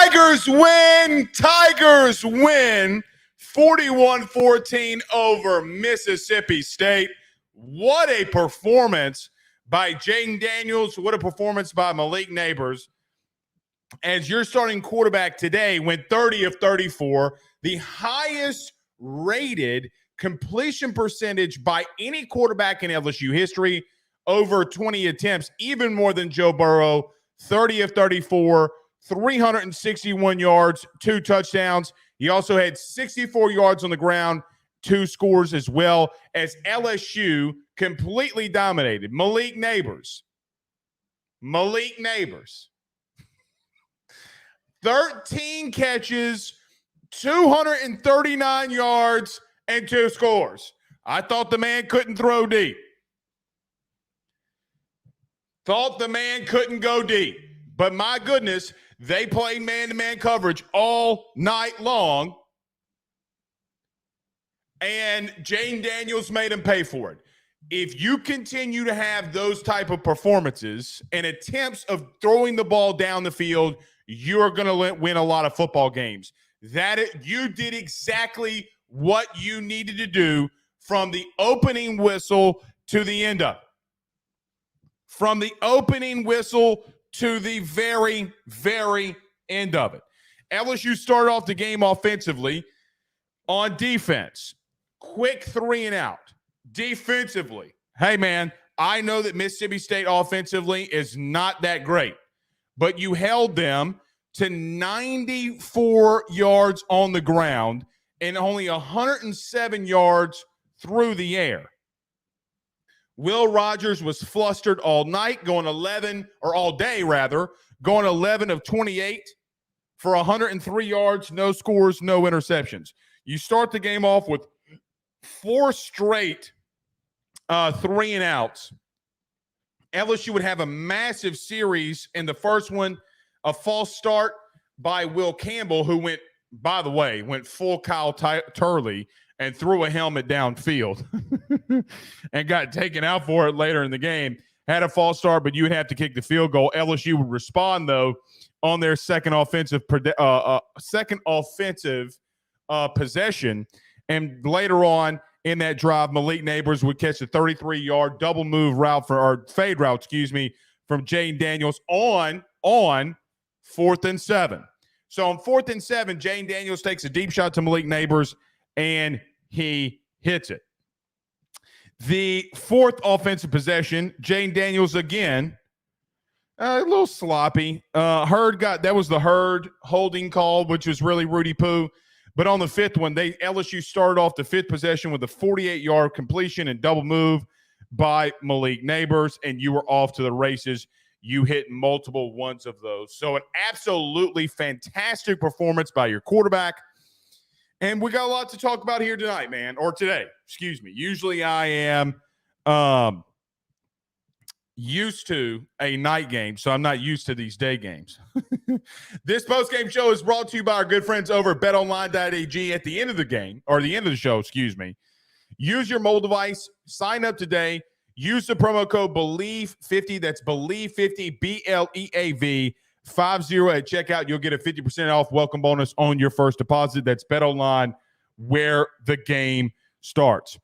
Tigers win. Tigers win 41-14 over Mississippi State. What a performance by Jaden Daniels. What a performance by Malik Neighbors. As your starting quarterback today went 30 of 34, the highest rated completion percentage by any quarterback in LSU history, over 20 attempts, even more than Joe Burrow, 30 of 34, 361 yards, 2 touchdowns. He also had 64 yards on the ground, 2 scores as well, as LSU completely dominated. Malik Neighbors, 13 catches, 239 yards, and 2 scores. I thought the man couldn't throw deep. Thought the man couldn't go deep. But my goodness, they played man-to-man coverage all night long, and Jaden Daniels made him pay for it. If you continue to have those type of performances and attempts of throwing the ball down the field, you're going to win a lot of football games. You did exactly what you needed to do from the opening whistle to the end of it. From the opening whistle to the very, very end of it. LSU started off the game offensively. On defense, quick 3 and out. Defensively, hey, man, I know that Mississippi State offensively is not that great, but you held them to 94 yards on the ground and only 107 yards through the air. Will Rogers was flustered all night, going all day, going 11 of 28 for 103 yards, no scores, no interceptions. You start the game off with 4 straight 3 and outs. LSU would have a massive series in the first one, a false start by Will Campbell, who went full Kyle Turley and threw a helmet downfield and got taken out for it later in the game. Had a false start, but you would have to kick the field goal. LSU would respond, though, on their second offensive possession. And later on in that drive, Malik Neighbors would catch a 33-yard double move fade route, from Jaden Daniels on 4th and 7. So on 4th and 7, Jaden Daniels takes a deep shot to Malik Neighbors, and he hits it. The 4th offensive possession, Jaden Daniels again, a little sloppy. That was the Hurd holding call, which was really Rudy Poo. But on the 5th one, LSU started off the 5th possession with a 48-yard completion and double move by Malik Neighbors, and you were off to the races. You hit multiple ones of those. So an absolutely fantastic performance by your quarterback. And we got a lot to talk about here tonight, man, or today, Usually I am used to a night game, so I'm not used to these day games. This postgame show is brought to you by our good friends over at betonline.ag. At the end of the show, use your mobile device, sign up today, use the promo code BELIEVE50, that's BELIEVE50, BLEAV 50 at checkout. You'll get a 50% off welcome bonus on your first deposit. That's BetOnline, where the game starts.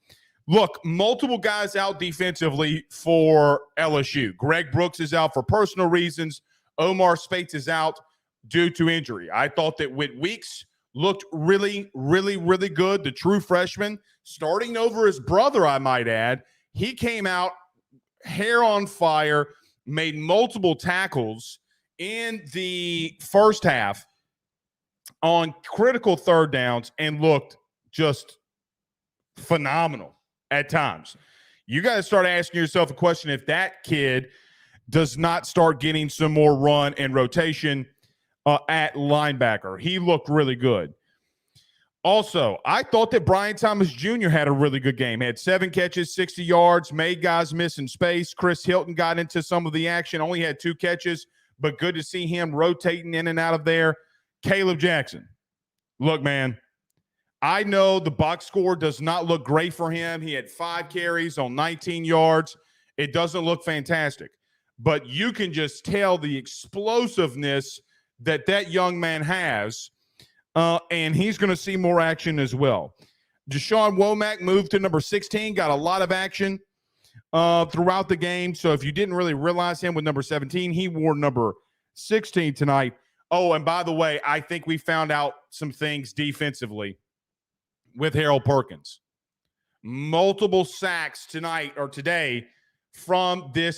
Look, multiple guys out defensively for LSU. Greg Brooks is out for personal reasons. Omar Spates is out due to injury. I thought that Whit Weeks looked really, really, really good. The true freshman, starting over his brother, I might add. He came out hair on fire, made multiple tackles in the first half on critical 3rd downs and looked just phenomenal at times. You got to start asking yourself a question: if that kid does not start getting some more run and rotation at linebacker. He looked really good. Also, I thought that Brian Thomas Jr. had a really good game. Had 7 catches, 60 yards, made guys miss in space. Chris Hilton got into some of the action, only had 2 catches, but good to see him rotating in and out of there. Caleb Jackson. Look, man, I know the box score does not look great for him. He had 5 carries on 19 yards. It doesn't look fantastic. But you can just tell the explosiveness that young man has, and he's going to see more action as well. Deshaun Womack moved to number 16, got a lot of action throughout the game. So if you didn't really realize him with number 17, he wore number 16 tonight. Oh, and by the way, I think we found out some things defensively with Harold Perkins. Multiple sacks tonight or today from the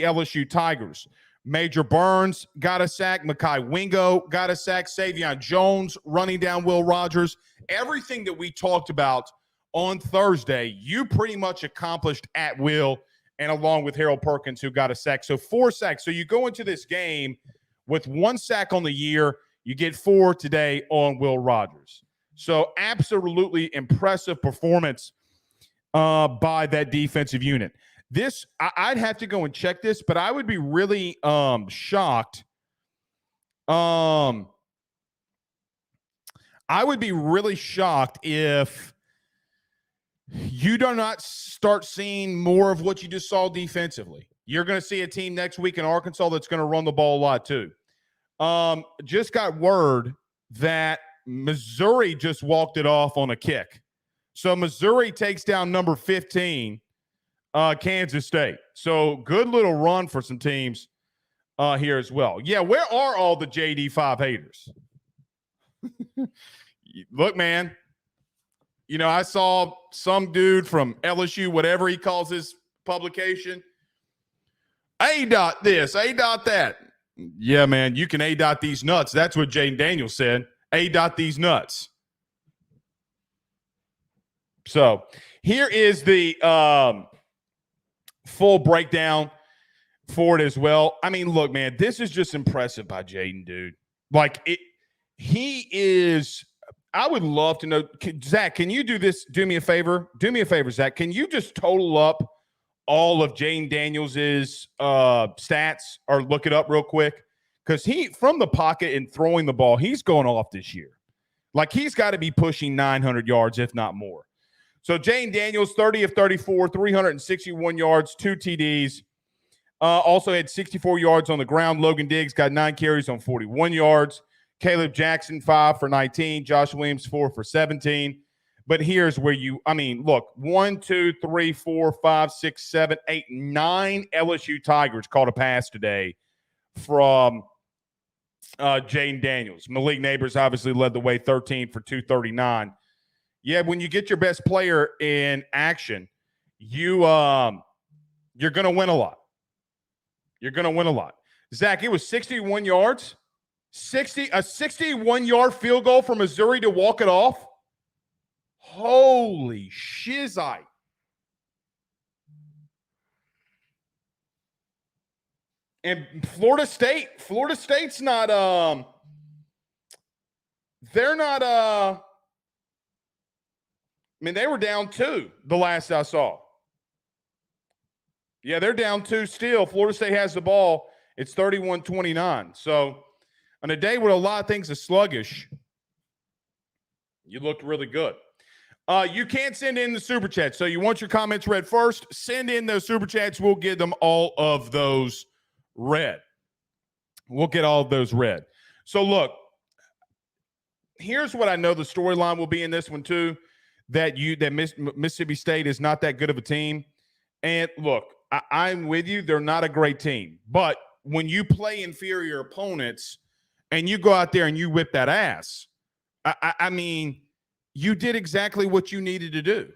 LSU Tigers. Major Burns got a sack. Mekhi Wingo got a sack. Savion Jones running down Will Rogers. Everything that we talked about on Thursday, you pretty much accomplished at will, and along with Harold Perkins, who got a sack. So 4 sacks. So you go into this game with 1 sack on the year. You get 4 today on Will Rogers. So absolutely impressive performance by that defensive unit. This, I'd have to go and check this, but I would be really shocked. I would be really shocked if you do not start seeing more of what you just saw defensively. You're going to see a team next week in Arkansas that's going to run the ball a lot too. Just got word that Missouri just walked it off on a kick. So Missouri takes down number 15, Kansas State. So good little run for some teams here as well. Yeah, where are all the JD5 haters? Look, man, you know, I saw some dude from LSU, whatever he calls his publication, A-dot this, A-dot that. Yeah, man, you can A-dot these nuts. That's what Jaden Daniels said. A-dot these nuts. So here is the full breakdown for it as well. I mean, look, man, this is just impressive by Jaden, dude. Like, he is – I would love to know – Zach, can you do this? Do me a favor. Do me a favor, Zach. Can you just total up all of Jaden Daniels' stats or look it up real quick? Because he, from the pocket and throwing the ball, he's going off this year. Like, he's got to be pushing 900 yards, if not more. So, Jaden Daniels, 30 of 34, 361 yards, 2 TDs. Also had 64 yards on the ground. Logan Diggs got 9 carries on 41 yards. Caleb Jackson, 5 for 19. Josh Williams, 4 for 17. But here's where look, 1, 2, 3, 4, 5, 6, 7, 8, 9 LSU Tigers caught a pass today from Jaden Daniels. Malik Neighbors obviously led the way, 13 for 239. Yeah, when you get your best player in action, you're going to win a lot. You're going to win a lot. Zach, it was 61 yards. A 61-yard field goal for Missouri to walk it off. Holy shizite. And Florida State's not they're not I mean, they were down 2 the last I saw. Yeah, they're down 2 still. Florida State has the ball. It's 31-29. So on a day where a lot of things are sluggish, you looked really good. You can't send in the Super Chats. So you want your comments read first? Send in those Super Chats. We'll get them all of those read. We'll get all of those read. So look, here's what I know the storyline will be in this one too, that Mississippi State is not that good of a team. And look, I'm with you. They're not a great team. But when you play inferior opponents and you go out there and you whip that ass, I mean, you did exactly what you needed to do.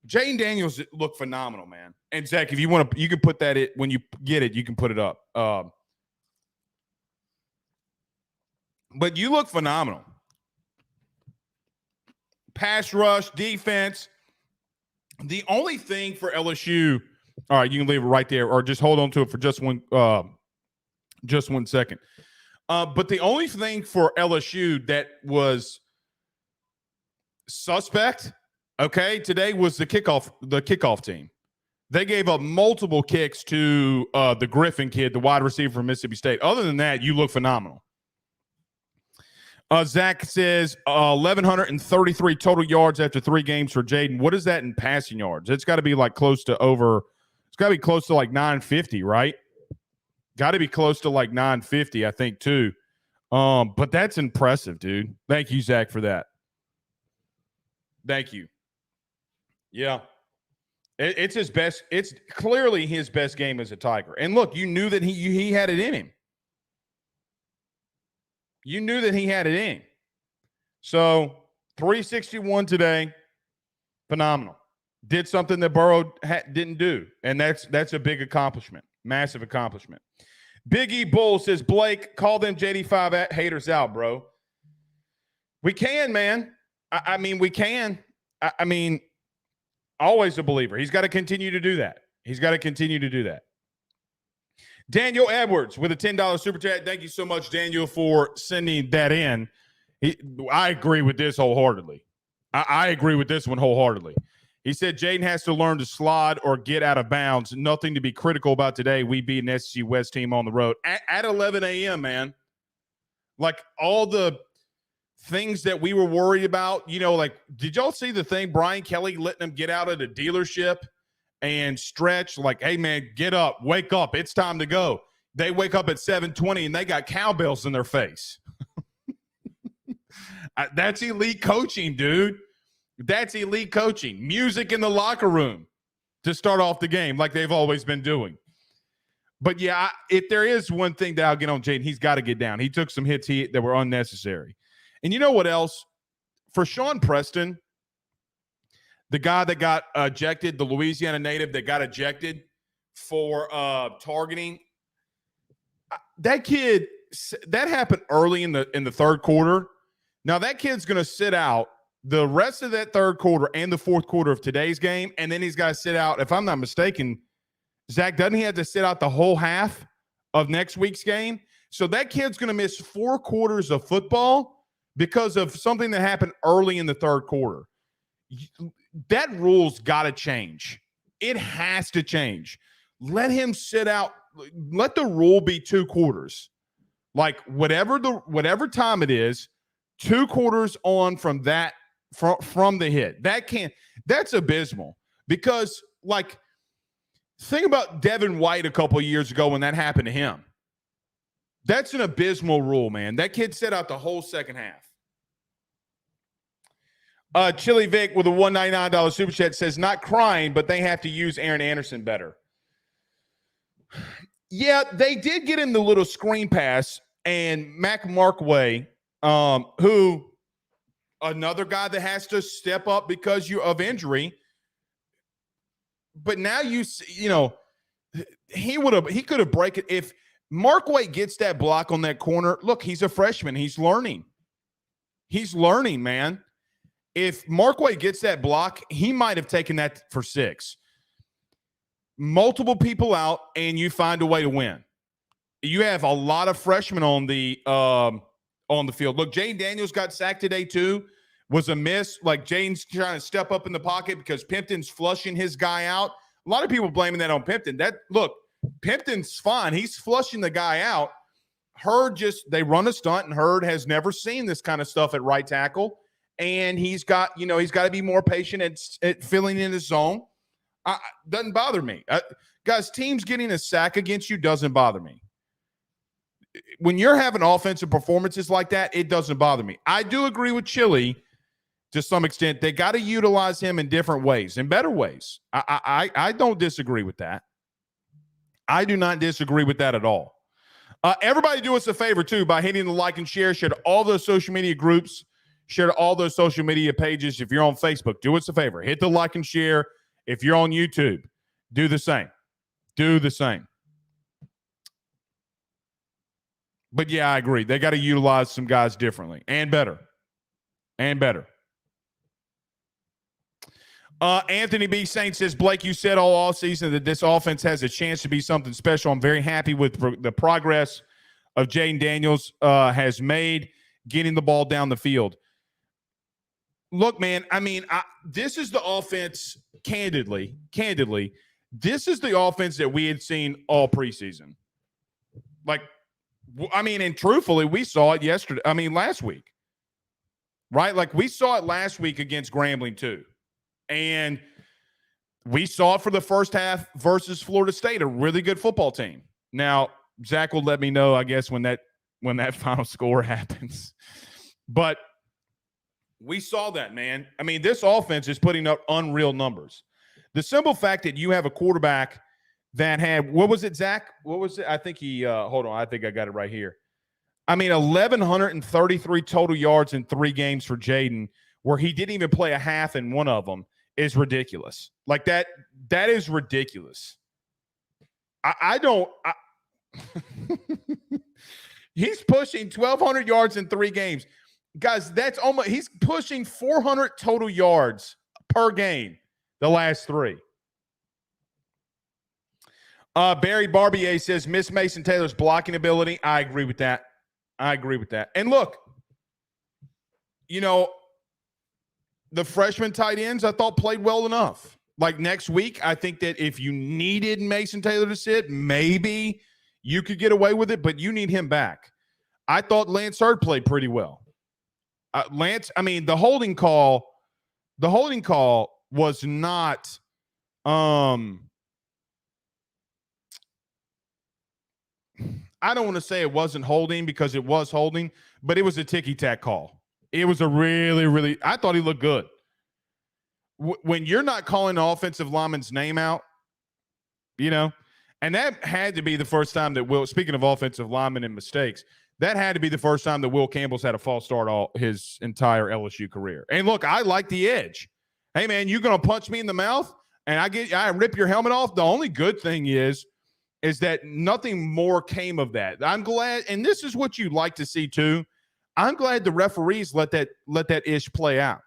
Jaden Daniels looked phenomenal, man. And Zach, if you want to, you can put that when you get it, you can put it up. But you look phenomenal. Pass rush, defense. The only thing for LSU, all right, you can leave it right there, or just hold on to it for just one second. But the only thing for LSU that was suspect, okay, today was the kickoff team. They gave up multiple kicks to the Griffin kid, the wide receiver from Mississippi State. Other than that, you look phenomenal. Zach says 1,133 total yards after 3 games for Jaden. What is that in passing yards? It's got to be like close to like 950, right? Got to be close to like 950, I think, too. But that's impressive, dude. Thank you, Zach, for that. Thank you. Yeah. It's his best. It's clearly his best game as a Tiger. And look, you knew that he had it in him. You knew that he had it in. So 361 today, phenomenal. Did something that Burrow didn't do, and that's a big accomplishment, massive accomplishment. Big E Bull says, Blake, call them JD5 haters out, bro. We can, man. I mean, we can. I mean, always a believer. He's got to continue to do that. He's got to continue to do that. Daniel Edwards with a $10 super chat. Thank you so much, Daniel, for sending that in. I agree with this wholeheartedly. I agree with this one wholeheartedly. He said Jaden has to learn to slide or get out of bounds. Nothing to be critical about today. We beat an SC West team on the road at 11 a.m., man. Like all the things that we were worried about, like, did y'all see the thing? Brian Kelly letting them get out of the dealership and stretch like, hey, man, get up, wake up. It's time to go. They wake up at 7:20 and they got cowbells in their face. That's elite coaching, dude. That's elite coaching. Music in the locker room to start off the game like they've always been doing. But, yeah, if there is one thing that I'll get on Jaden, he's got to get down. He took some hits that were unnecessary. And you know what else? For Sean Preston, the guy that got ejected, the Louisiana native that got ejected for targeting, that kid, that happened early in the third quarter. Now, that kid's going to sit out the rest of that third quarter and the fourth quarter of today's game, and then he's got to sit out, if I'm not mistaken, Zach, doesn't he have to sit out the whole half of next week's game? So that kid's going to miss 4 quarters of football because of something that happened early in the third quarter. That rule's got to change. It has to change. Let him sit out. Let the rule be 2 quarters. Like whatever time it is, 2 quarters on from that from the hit. That's abysmal. Because like think about Devin White a couple of years ago when that happened to him. That's an abysmal rule, man. That kid sat out the whole second half. Chili Vic with a $199 super chat says, not crying, but they have to use Aaron Anderson better. Yeah, they did get him the little screen pass, and Mac Markway, who another guy that has to step up because of injury. But now he could have break it if Markway gets that block on that corner. Look, he's a freshman. He's learning. He's learning, man. If Markway gets that block, he might have taken that for 6. Multiple people out, and you find a way to win. You have a lot of freshmen on the field. Look, Jaden Daniels got sacked today too. Was a miss. Like Jaden's trying to step up in the pocket because Pimpton's flushing his guy out. A lot of people blaming that on Pimpton. Pimpton's fine. He's flushing the guy out. They run a stunt, and Hurd has never seen this kind of stuff at right tackle. And he's got to be more patient at filling in his zone. Doesn't bother me. Guys, teams getting a sack against you doesn't bother me. When you're having offensive performances like that, it doesn't bother me. I do agree with Chili to some extent. They got to utilize him in different ways, in better ways. I don't disagree with that. I do not disagree with that at all. Everybody do us a favor, too, by hitting the like and share. Share to all those social media groups. Share to all those social media pages. If you're on Facebook, do us a favor. Hit the like and share. If you're on YouTube, do the same. Do the same. But, yeah, I agree. They got to utilize some guys differently and better. And better. Anthony B. Saint says, Blake, you said all offseason that this offense has a chance to be something special. I'm very happy with the progress of Jaden Daniels has made getting the ball down the field. Look, man, I mean, this is the offense, candidly, this is the offense that we had seen all preseason. Like, I mean, and truthfully, we saw it last week, right? Like, we saw it last week against Grambling, too. And we saw it for the first half versus Florida State, a really good football team. Now, Zach will let me know, I guess, when when that final score happens. But we saw that, man. I mean, this offense is putting up unreal numbers. The simple fact that you have a quarterback that had, what was it, Zach? What was it? I think he, hold on. I think I got it right here. I mean, 1,133 total yards in 3 games for Jaden, where he didn't even play a half in one of them, is ridiculous. Like that is ridiculous. I don't. He's pushing 1,200 yards in 3 games. Guys, that's almost, he's pushing 400 total yards per game the last 3. Barry Barbier says, miss Mason Taylor's blocking ability. I agree with that. And look, you know, the freshman tight ends I thought played well enough. Like next week, I think that if you needed Mason Taylor to sit, maybe you could get away with it, but you need him back. I thought Lance Hurd played pretty well. Lance, I mean, the holding call was not I don't want to say it wasn't holding because it was holding, but it was a ticky-tack call. It was a really, I thought he looked good. When you're not calling the offensive lineman's name out, you know, and that had to be the first time that speaking of offensive linemen and mistakes, that had to be the first time that Will Campbell's had a false start all his entire LSU career. And look, I like the edge. Hey, man, you're going to punch me in the mouth and I rip your helmet off? The only good thing is that nothing more came of that. I'm glad, and this is what you like to see too. I'm glad the referees let that ish play out.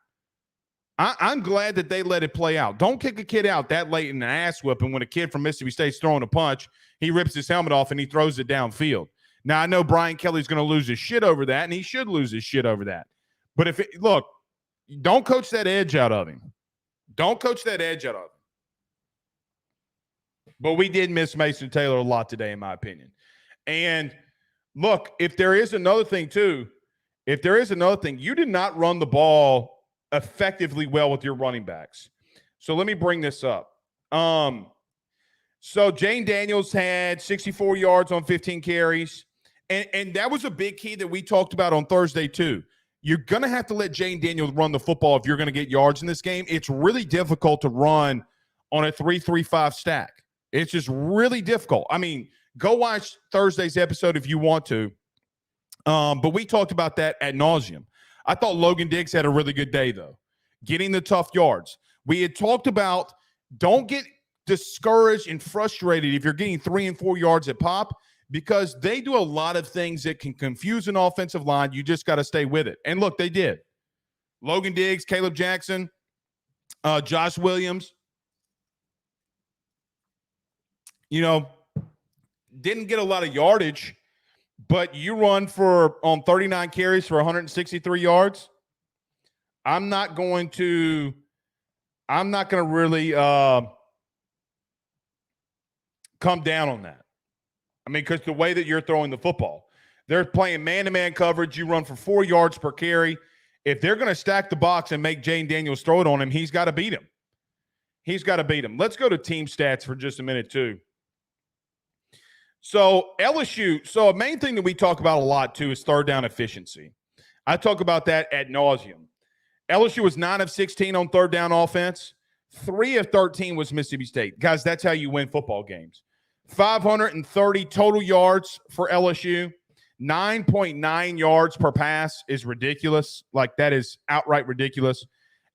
I'm glad that they let it play out. Don't kick a kid out that late in an ass whipping when a kid from Mississippi State's throwing a punch, he rips his helmet off and he throws it downfield. Now, I know Brian Kelly's going to lose his shit over that, and he should lose his shit over that. But look, don't coach that edge out of him. Don't coach that edge out of him. But we did miss Mason Taylor a lot today, in my opinion. And look, if there is another thing, you did not run the ball effectively well with your running backs. So let me bring this up. So Jane Daniels had 64 yards on 15 carries. And that was a big key that we talked about on Thursday too. You're going to have to let Jane Daniels run the football if you're going to get yards in this game. It's really difficult to run on a 3-3-5 stack. It's just really difficult. I mean, go watch Thursday's episode if you want to. But we talked about that ad nauseum. I thought Logan Diggs had a really good day, though, getting the tough yards. We had talked about don't get discouraged and frustrated if you're getting 3 and 4 yards at pop, because they do a lot of things that can confuse an offensive line. You just got to stay with it. And look, they did. Logan Diggs, Caleb Jackson, Josh Williams, you know, didn't get a lot of yardage, but you run on 39 carries for 163 yards. I'm not going to really come down on that. I mean, because the way that you're throwing the football, they're playing man-to-man coverage. You run for 4 yards per carry. If they're going to stack the box and make Jane Daniels throw it on him, he's got to beat him. Let's go to team stats for just a minute, too. So LSU, a main thing that we talk about a lot, too, is third down efficiency. I talk about that ad nauseum. LSU was 9 of 16 on third down offense. 3 of 13 was Mississippi State. Guys, that's how you win football games. 530 total yards for LSU. 9.9 yards per pass is ridiculous. Like, that is outright ridiculous.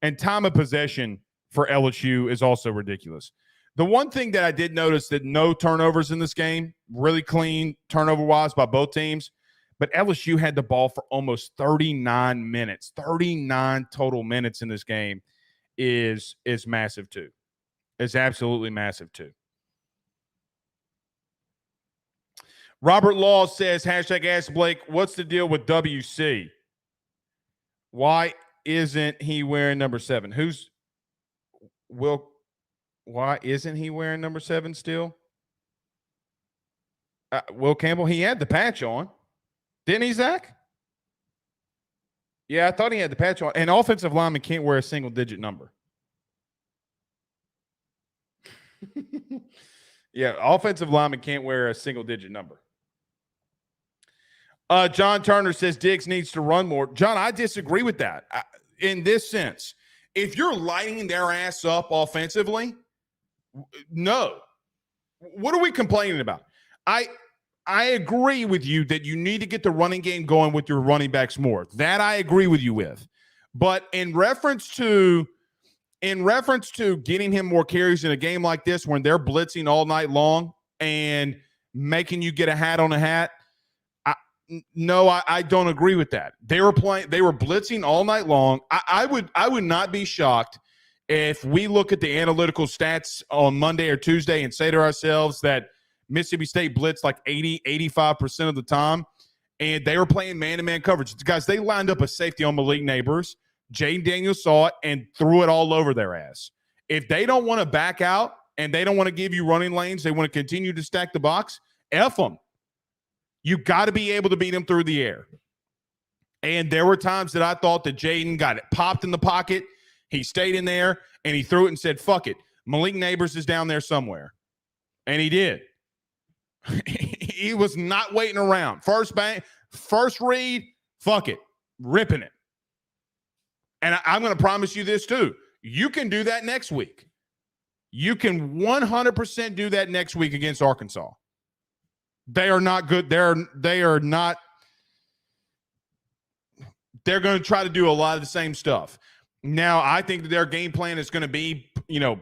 And time of possession for LSU is also ridiculous. The one thing that I did notice, that no turnovers in this game, really clean turnover-wise by both teams, but LSU had the ball for almost 39 minutes. 39 total minutes in this game is massive too. It's absolutely massive too. Robert Law says, hashtag Ask Blake, what's the deal with WC? Why isn't he wearing number 7? Why isn't he wearing number 7 still? Will Campbell, he had the patch on. Didn't he, Zach? Yeah, I thought he had the patch on. An offensive lineman can't wear a single-digit number. Yeah, offensive lineman can't wear a single-digit number. John Turner says Diggs needs to run more. John, I disagree with that in this sense. If you're lighting their ass up offensively, no. What are we complaining about? I agree with you that you need to get the running game going with your running backs more. That I agree with you with. But in reference to getting him more carries in a game like this when they're blitzing all night long and making you get a hat on a hat, I don't agree with that. They were blitzing all night long. I would not be shocked if we look at the analytical stats on Monday or Tuesday and say to ourselves that Mississippi State blitzed like 85% of the time, and they were playing man-to-man coverage. Guys, they lined up a safety on Malik Neighbors. Jaden Daniels saw it and threw it all over their ass. If they don't want to back out and they don't want to give you running lanes, they want to continue to stack the box, F them. You got to be able to beat them through the air. And there were times that I thought that Jaden got it popped in the pocket. He stayed in there, and he threw it and said, fuck it. Malik Neighbors is down there somewhere. And he did. He was not waiting around. First read, fuck it. Ripping it. And I'm going to promise you this too. You can do that next week. You can 100% do that next week against Arkansas. They are not good. They're going to try to do a lot of the same stuff. Now, I think that their game plan is going to be, blitz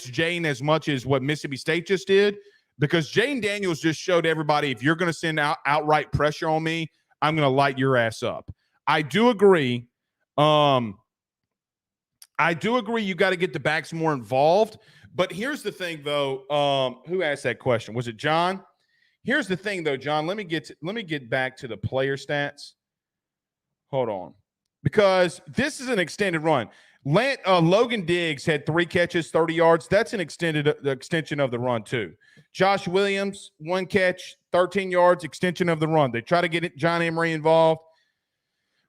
Jaden as much as what Mississippi State just did, because Jaden Daniels just showed everybody, if you're going to send outright pressure on me, I'm going to light your ass up. I do agree. You got to get the backs more involved. But here's the thing, though. Who asked that question? Was it John? Here's the thing, though, John. Let me get back to the player stats. Hold on, because this is an extended run. Logan Diggs had 3 catches, 30 yards. That's an extension of the run too. Josh Williams, 1 catch, 13 yards, extension of the run. They try to get John Emery involved.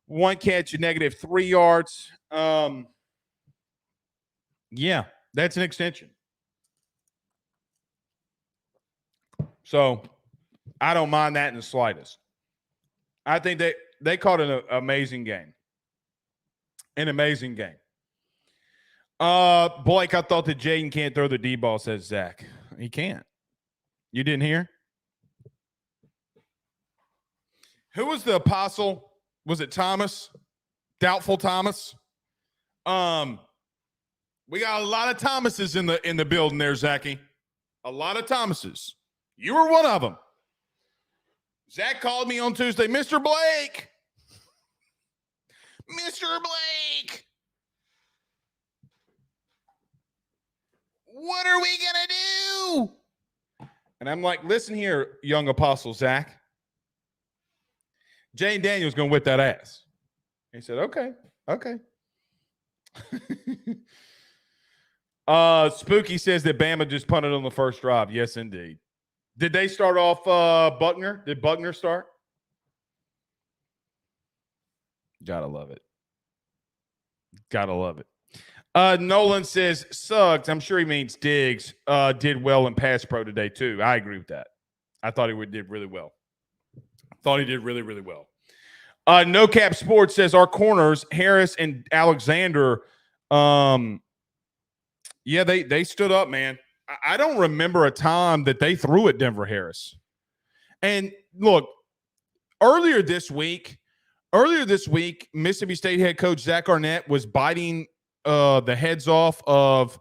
1 catch, -3 yards. Yeah, that's an extension. So I don't mind that in the slightest. I think they caught an amazing game. An amazing game. Blake, I thought that Jaden can't throw the D ball, says Zach. He can't. You didn't hear? Who was the apostle? Was it Thomas? Doubtful Thomas? We got a lot of Thomases in the building there, Zachy. A lot of Thomases. You were one of them. Zach called me on Tuesday, Mr. Blake. Mr. Blake. What are we going to do? And I'm like, listen here, young apostle Zach. Jane Daniels going to whip that ass. He said, okay. Spooky says that Bama just punted on the first drive. Yes, indeed. Did they start off Buckner? Did Buckner start? Gotta love it. Nolan says, Suggs, I'm sure he means Diggs, did well in pass pro today too. I agree with that. I thought he did really well. Really well. No Cap Sports says our corners, Harris and Alexander, they stood up, man. I don't remember a time that they threw at Denver Harris. And look, earlier this week, Mississippi State head coach Zach Arnett was biting the heads off of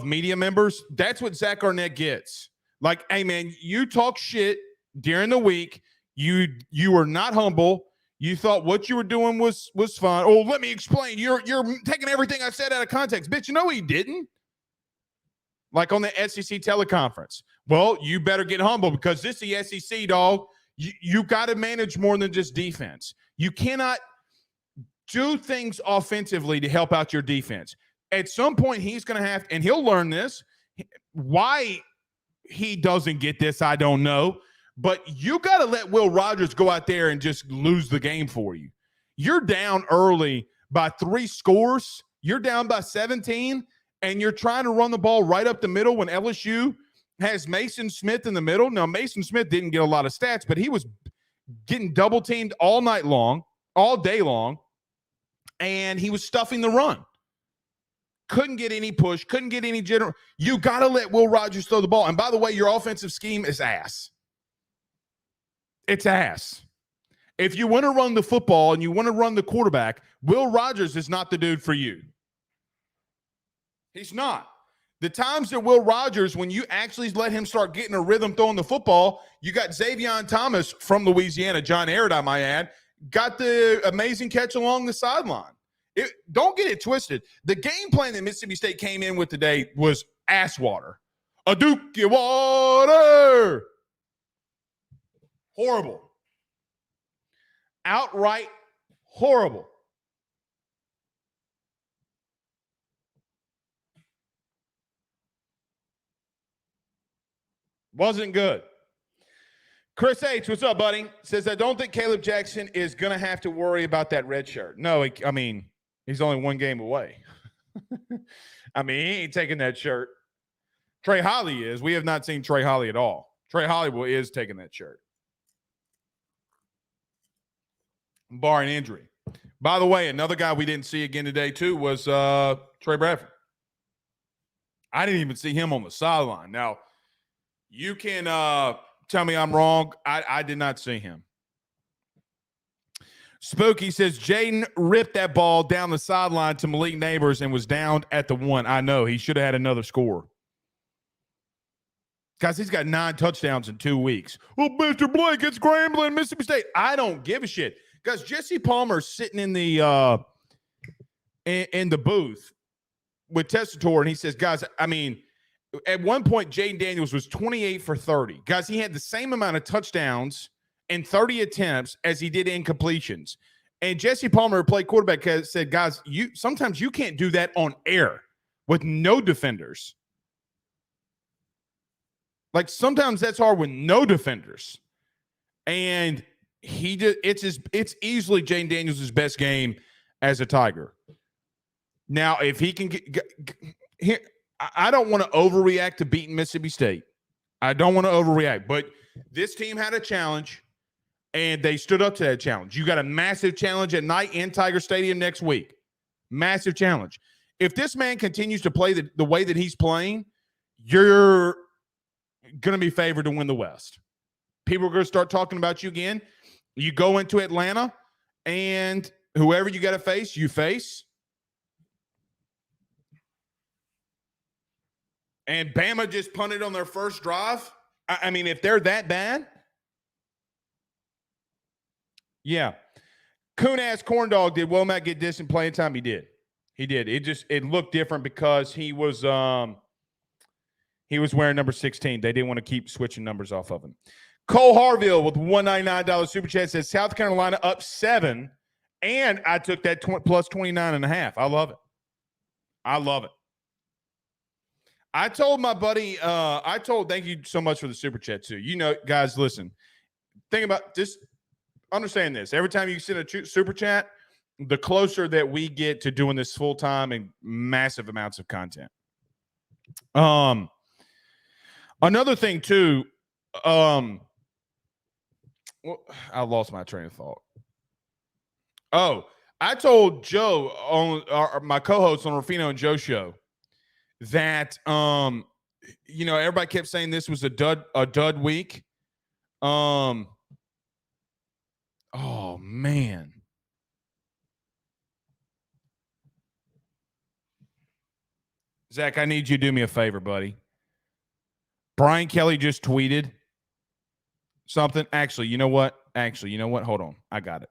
media members. That's what Zach Arnett gets. Like, hey, man, you talk shit during the week. You were not humble. You thought what you were doing was fine. Oh, let me explain. You're taking everything I said out of context. Bitch, no, he didn't. Like on the SEC teleconference. Well, you better get humble because this is the SEC, dog. You got to manage more than just defense. You cannot do things offensively to help out your defense. At some point, he's going to have, and he'll learn this. Why he doesn't get this, I don't know. But you got to let Will Rogers go out there and just lose the game for you. You're down early by 3 scores. You're down by 17, and you're trying to run the ball right up the middle when LSU has Mason Smith in the middle. Now, Mason Smith didn't get a lot of stats, but he was getting double teamed all night long, all day long, and he was stuffing the run. Couldn't get any push, couldn't get any general. You got to let Will Rogers throw the ball. And by the way, your offensive scheme is ass. It's ass. If you want to run the football and you want to run the quarterback, Will Rogers is not the dude for you. He's not. The times that Will Rogers, when you actually let him start getting a rhythm throwing the football, you got Xavion Thomas from Louisiana, John Ehret, I might add, got the amazing catch along the sideline. Don't get it twisted. The game plan that Mississippi State came in with today was ass water. A dookie water. Horrible. Outright horrible. Wasn't good. Chris H., what's up, buddy? Says, I don't think Caleb Jackson is going to have to worry about that red shirt. No, I mean, he's only one game away. I mean, he ain't taking that shirt. Trey Holly is. We have not seen Trey Holly at all. Trey Holly is taking that shirt. Barring injury. By the way, another guy we didn't see again today, too, was Trey Bradford. I didn't even see him on the sideline. Now, you can tell me I'm wrong. I did not see him. Spooky says, Jaden ripped that ball down the sideline to Malik Neighbors and was down at the 1. I know. He should have had another score. Guys, he's got 9 touchdowns in 2 weeks. Well, Mr. Blake, it's Grambling, Mississippi State. I don't give a shit. Guys, Jesse Palmer's sitting in the booth with Tessitore, and he says, guys, I mean, at one point, Jaden Daniels was 28 for 30. Guys, he had the same amount of touchdowns and 30 attempts as he did incompletions. And Jesse Palmer, who played quarterback, said, guys, sometimes you can't do that on air with no defenders. Like, sometimes that's hard with no defenders. And it's easily Jaden Daniels' best game as a Tiger. Now, if he can get here, I don't want to overreact to beating Mississippi State. I don't want to overreact, but this team had a challenge, and they stood up to that challenge. You got a massive challenge at night in Tiger Stadium next week. Massive challenge. If this man continues to play the way that he's playing, you're going to be favored to win the West. People are going to start talking about you again. You go into Atlanta, and whoever you got to face, you face. And Bama just punted on their first drive. I mean, if they're that bad. Yeah. Coon-ass corn dog, did Womack get distant playing time? He did. He did. It looked different because he was wearing number 16. They didn't want to keep switching numbers off of him. Cole Harville with $199 super chat says South Carolina up 7, and I took that plus 29.5. I love it. I love it. I told my buddy, thank you so much for the super chat too. You know, guys, listen, think about this. Understand this. Every time you send a super chat, the closer that we get to doing this full time and massive amounts of content. Another thing too, well, I lost my train of thought. Oh, I told Joe on my co-host on Rufino and Joe show that everybody kept saying this was a dud week. Oh man. Zach, I need you to do me a favor, buddy. Brian Kelly just tweeted something. Actually, you know what? Hold on. I got it.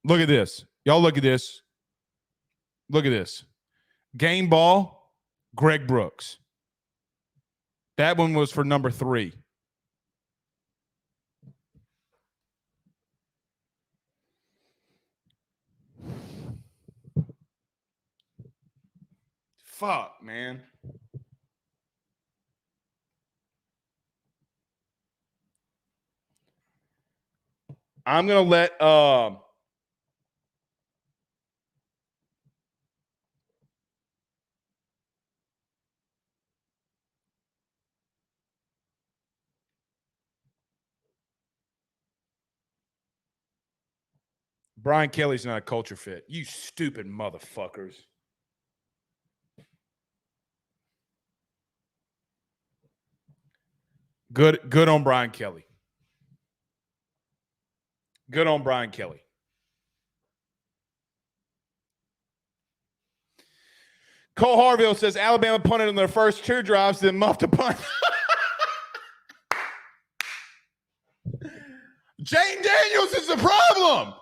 Look at this. Y'all look at this. Look at this. Game ball, Greg Brooks. That one was for number 3. Fuck, man. I'm going to let Brian Kelly's not a culture fit. You stupid motherfuckers. Good on Brian Kelly. Good on Brian Kelly. Cole Harville says Alabama punted on their first 2 drives, then muffed a punt. Jane Daniels is the problem.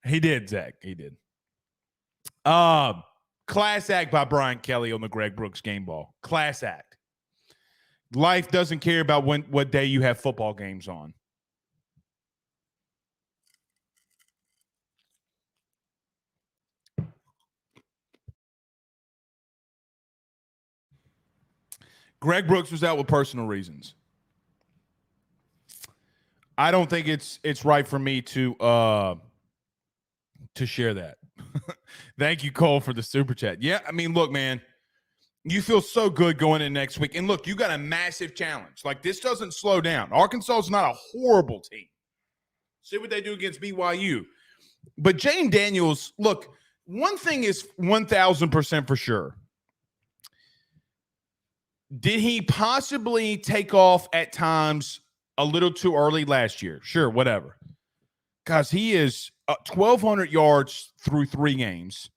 He did, Zach. He did. Class act by Brian Kelly on the Greg Brooks game ball. Class act. Life doesn't care about what day you have football games on. Greg Brooks was out with personal reasons. I don't think it's right for me to share that. Thank you, Cole, for the super chat. Yeah, I mean, look, man, you feel so good going in next week. And look, you got a massive challenge. Like, this doesn't slow down. Arkansas is not a horrible team. See what they do against BYU. But Jane Daniels, look, one thing is 1,000% for sure. Did he possibly take off at times a little too early last year? Sure, whatever. Because he is 1,200 yards through 3 games.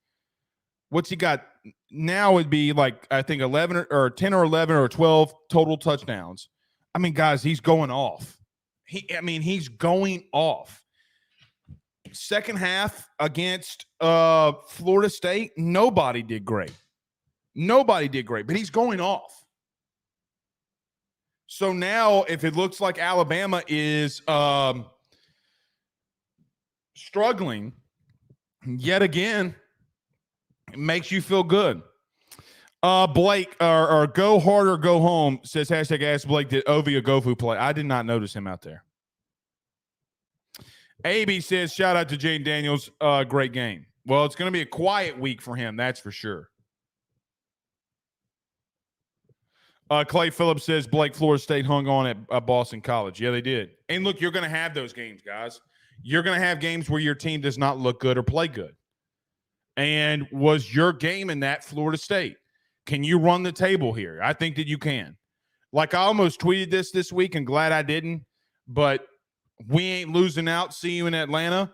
What's he got? Now it'd be like, I think 11 or 10 or 11 or 12 total touchdowns. I mean, guys, he's going off. He's going off. Second half against Florida State, nobody did great. Nobody did great, but he's going off. So now if it looks like Alabama is struggling yet again, it makes you feel good. Blake, or go hard or go home, says hashtag ask Blake, did Ovi Ogofu play? I did not notice him out there. AB says, shout out to Jane Daniels. Great game. Well, it's going to be a quiet week for him, that's for sure. Clay Phillips says Blake, Florida State hung on at Boston College. Yeah, they did. And look, you're going to have those games, guys. You're going to have games where your team does not look good or play good. And was your game in that Florida State? Can you run the table here? I think that you can. Like, I almost tweeted this week and glad I didn't, but we ain't losing out. See you in Atlanta.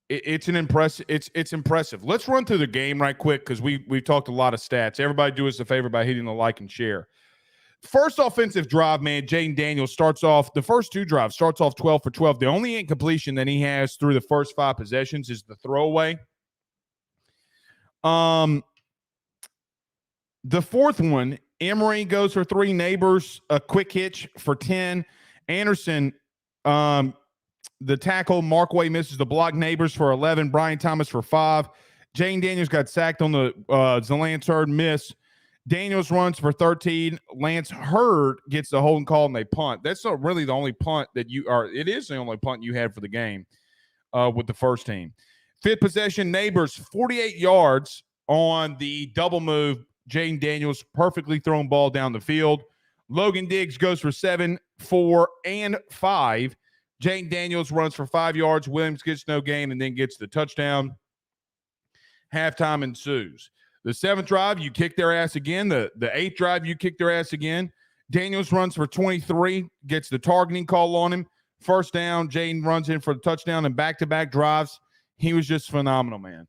It's an impressive. It's impressive. Let's run through the game right quick because we've talked a lot of stats. Everybody do us a favor by hitting the like and share. First offensive drive, man, Jane Daniels starts off the first 2 drives, starts off 12 for 12. The only incompletion that he has through the first 5 possessions is the throwaway. The fourth one, Emory goes for 3, Neighbors a quick hitch for 10. Anderson, the tackle, Markway misses the block. Neighbors for 11. Brian Thomas for 5. Jane Daniels got sacked on the Lance Hurd miss. Daniels runs for 13. Lance Hurd gets the holding call and they punt. That's not really the only punt that you are. It is the only punt you had for the game with the first team. 5th possession, Neighbors 48 yards on the double move. Jane Daniels perfectly thrown ball down the field. Logan Diggs goes for 7, 4, and 5. Jane Daniels runs for 5 yards. Williams gets no gain and then gets the touchdown. Halftime ensues. The 7th drive, you kick their ass again. The 8th drive, you kick their ass again. Daniels runs for 23, gets the targeting call on him. First down, Jane runs in for the touchdown and back-to-back drives. He was just phenomenal, man.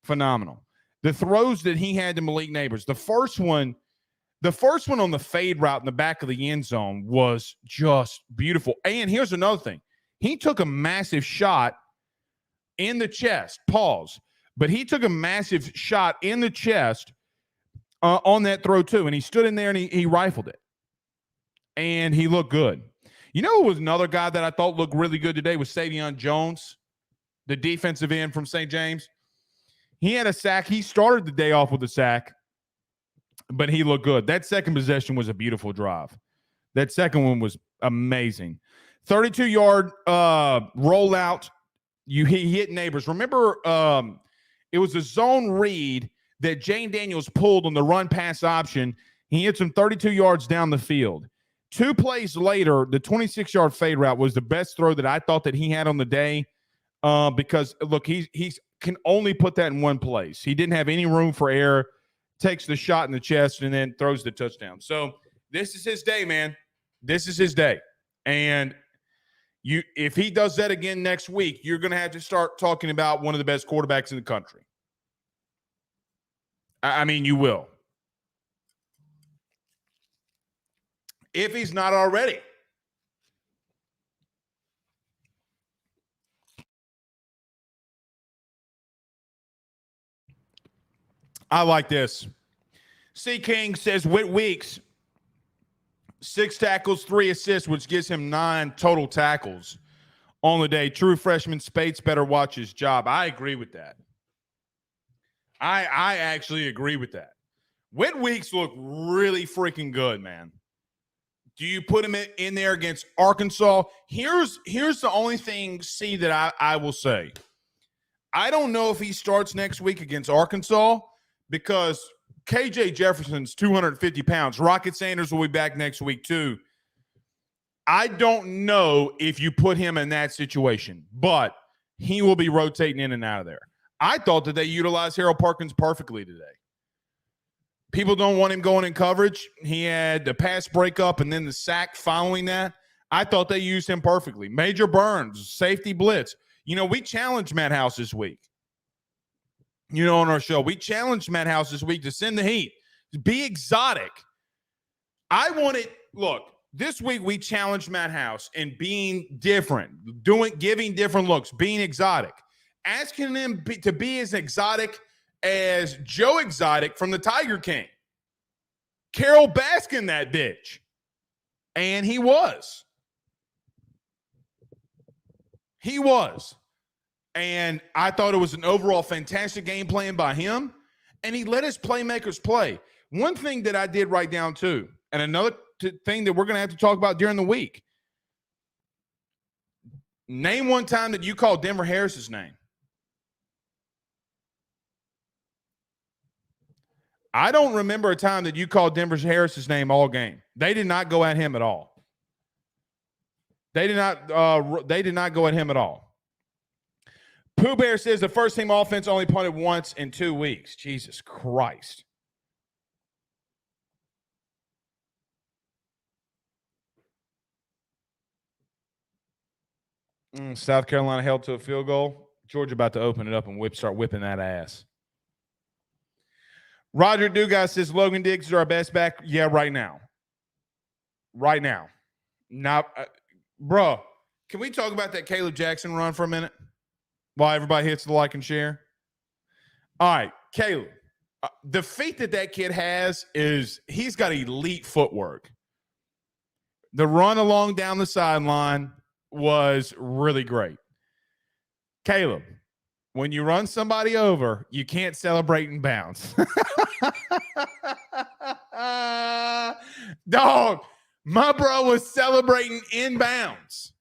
Phenomenal. The throws that he had to Malik Neighbors, the first one on the fade route in the back of the end zone was just beautiful. And here's another thing. He took a massive shot in the chest. Pause. But he took a massive shot in the chest on that throw too. And he stood in there and he rifled it. And he looked good. You know who was another guy that I thought looked really good today was Savion Jones, the defensive end from St. James. He had a sack. He started the day off with a sack, but he looked good. That second possession was a beautiful drive. That second one was amazing. 32-yard rollout. He hit Neighbors. Remember, it was a zone read that Jane Daniels pulled on the run-pass option. He hits him 32 yards down the field. 2 plays later, the 26-yard fade route was the best throw that I thought that he had on the day. Because look, he's can only put that in one place. He didn't have any room for error. Takes the shot in the chest and then throws the touchdown. So this is his day, man. This is his day. And if he does that again next week, you're going to have to start talking about one of the best quarterbacks in the country. I mean, you will. If he's not already. I like this. C. King says Whit Weeks, 6 tackles, 3 assists, which gives him 9 total tackles on the day. True freshman Spates better watch his job. I agree with that. I actually agree with that. Whit Weeks look really freaking good, man. Do you put him in there against Arkansas? Here's the only thing, C, that I will say. I don't know if he starts next week against Arkansas because KJ Jefferson's 250 pounds. Rocket Sanders will be back next week too. I don't know if you put him in that situation, but he will be rotating in and out of there. I thought that they utilized Harold Parkins perfectly today. People don't want him going in coverage. He had the pass breakup and then the sack following that. I thought they used him perfectly. Major Burns, safety blitz. You know, we challenged Matt House this week. You know, on our show, we challenged Matt House this week to send the heat. Be exotic. Look, this week we challenged Matt House in being different, giving different looks, being exotic. Asking him to be as exotic as Joe Exotic from the Tiger King. Carol Baskin, that bitch. And he was. He was. And I thought it was an overall fantastic game plan by him. And he let his playmakers play. One thing that I did write down too, and another thing that we're going to have to talk about during the week. Name one time that you called Denver Harris's name. I don't remember a time that you called Denver Harris's name all game. They did not go at him at all. They did not go at him at all. Pooh Bear says the first team offense only punted once in 2 weeks. Jesus Christ. South Carolina held to a field goal. Georgia about to open it up and start whipping that ass. Roger Dugas says Logan Diggs is our best back. Yeah, right now. Right now. Now, bro, can we talk about that Caleb Jackson run for a minute while everybody hits the like and share? All right, Caleb. The feat that kid has is he's got elite footwork. The run along down the sideline was really great. Caleb, when you run somebody over, you can't celebrate in bounds. Dog, my bro was celebrating inbounds.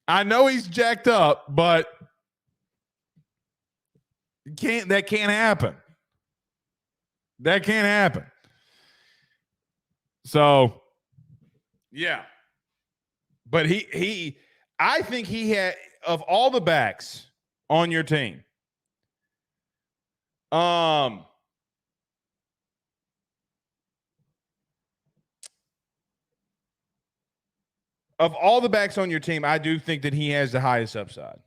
I know he's jacked up, but that can't happen. That can't happen. So, yeah. But I think he had, of all the backs on your team, of all the backs on your team, I do think that he has the highest upside.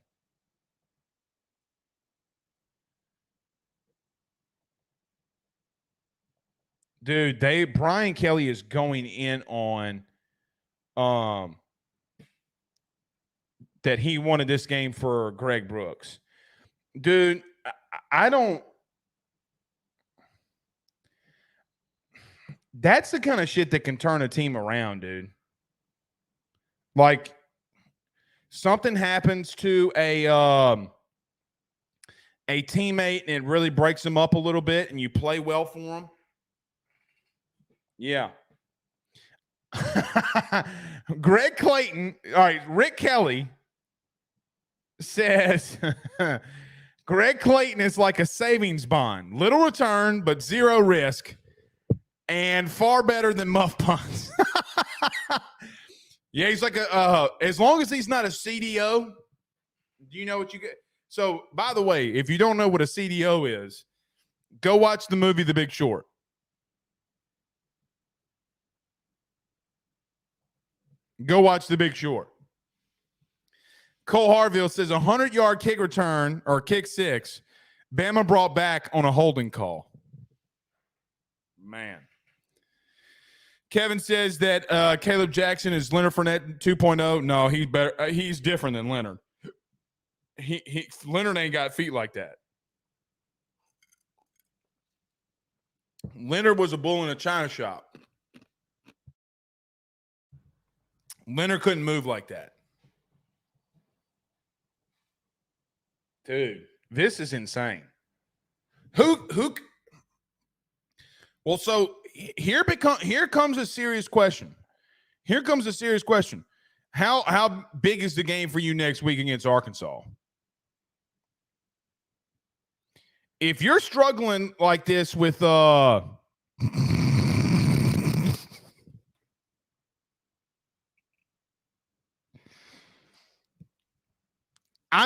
Dude, Brian Kelly is going in on that he wanted this game for Greg Brooks. Dude, I don't. That's the kind of shit that can turn a team around, dude. Like, something happens to a teammate and it really breaks them up a little bit and you play well for them. Yeah. Greg Clayton, all right, Rick Kelly says Greg Clayton is like a savings bond. Little return, but zero risk. And far better than muff punts. Yeah, he's like as long as he's not a CDO, do you know what you get? So, by the way, if you don't know what a CDO is, go watch the movie The Big Short. Go watch The Big Short. Cole Harville says 100-yard kick return or kick six. Bama brought back on a holding call. Man. Kevin says that Caleb Jackson is Leonard Fournette 2.0. No, he's better. He's different than Leonard. Leonard ain't got feet like that. Leonard was a bull in a china shop. Leonard couldn't move like that. Dude, this is insane. Who Well, so here comes a serious question. Here comes a serious question. How big is the game for you next week against Arkansas? If you're struggling like this with I'm